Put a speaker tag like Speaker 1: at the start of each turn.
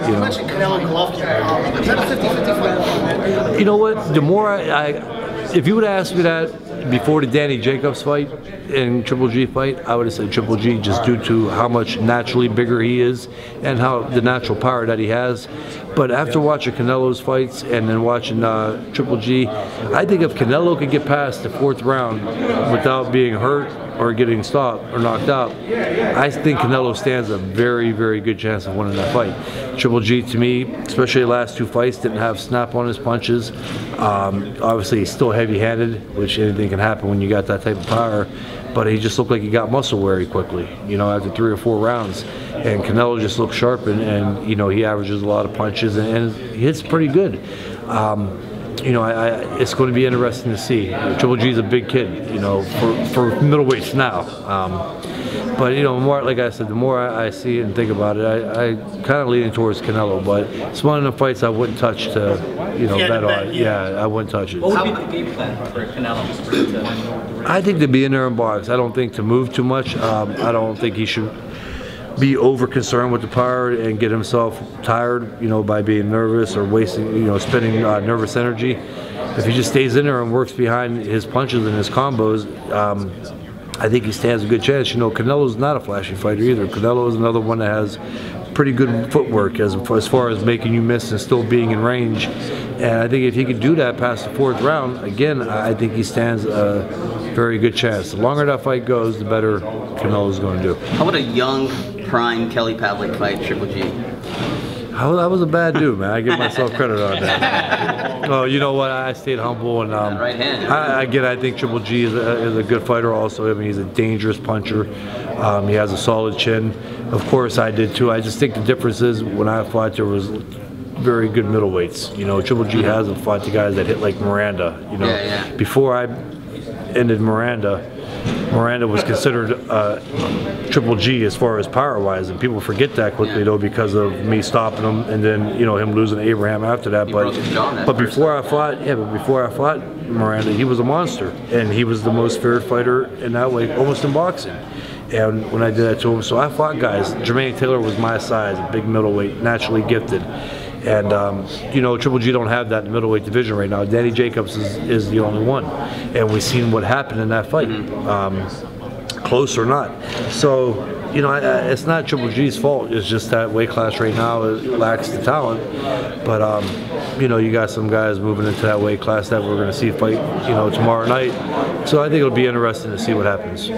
Speaker 1: You mentioned Canelo Golovkin. Is that a 50-50 fight?
Speaker 2: You know what? The more if you would have asked me that before the Danny Jacobs fight and Triple G fight, I would have said Triple G, just due to how much naturally bigger he is and how the natural power that he has. But after watching Canelo's fights and then watching Triple G, I think if Canelo could get past the 4th round without being hurt or getting stopped or knocked out, I think Canelo stands a very, very good chance of winning that fight. Triple G, to me, especially the last 2 fights, didn't have snap on his punches. Obviously, he's still heavy-handed, which anything can happen when you got that type of power. But he just looked like he got muscle weary quickly, you know, after 3 or 4 rounds. And Canelo just looked sharp, and you know, he averages a lot of punches and he hits pretty good. You know, it's going to be interesting to see. Triple G is a big kid, you know, for middleweights now. But you know, more like I said, the more I see it and think about it, I kind of leaning towards Canelo. But it's one of the fights I wouldn't touch to, you know, bet on. Yeah, I wouldn't touch it.
Speaker 3: What would be the game plan for Canelo?
Speaker 2: I think to be in there and box. I don't think to move too much. I don't think he should be over concerned with the power and get himself tired, you know, by being nervous or wasting, you know, spending nervous energy. If he just stays in there and works behind his punches and his combos, I think he stands a good chance. You know, Canelo's not a flashy fighter either. Canelo is another one that has pretty good footwork as far as making you miss and still being in range. And I think if he could do that past the 4th round, again, I think he stands a very good chance. The longer that fight goes, the better Canelo's going to do.
Speaker 4: How would a young, prime Kelly Pavlik fight Triple G?
Speaker 2: I was a bad dude, man. I give myself credit on that. Oh, you know what? I stayed humble, and
Speaker 4: right hand.
Speaker 2: I think Triple G is a good fighter. Also, I mean, he's a dangerous puncher. He has a solid chin. Of course, I did too. I just think the difference is when I fought, there was very good middleweights. You know, Triple G hasn't fought the guys that hit like Miranda. You know, before I ended Miranda was considered Triple G as far as power-wise, and people forget that quickly though because of me stopping him and then, you know, him losing to Abraham after that. But before I fought Miranda, he was a monster, and he was the most feared fighter in that way, almost in boxing. And when I did that to him, so I fought guys. Jermaine Taylor was my size, a big middleweight, naturally gifted. And, you know, Triple G don't have that in the middleweight division right now. Danny Jacobs is the only one. And we've seen what happened in that fight, close or not. So, you know, it's not Triple G's fault. It's just that weight class right now lacks the talent. But, you know, you got some guys moving into that weight class that we're going to see fight, you know, tomorrow night. So I think it'll be interesting to see what happens.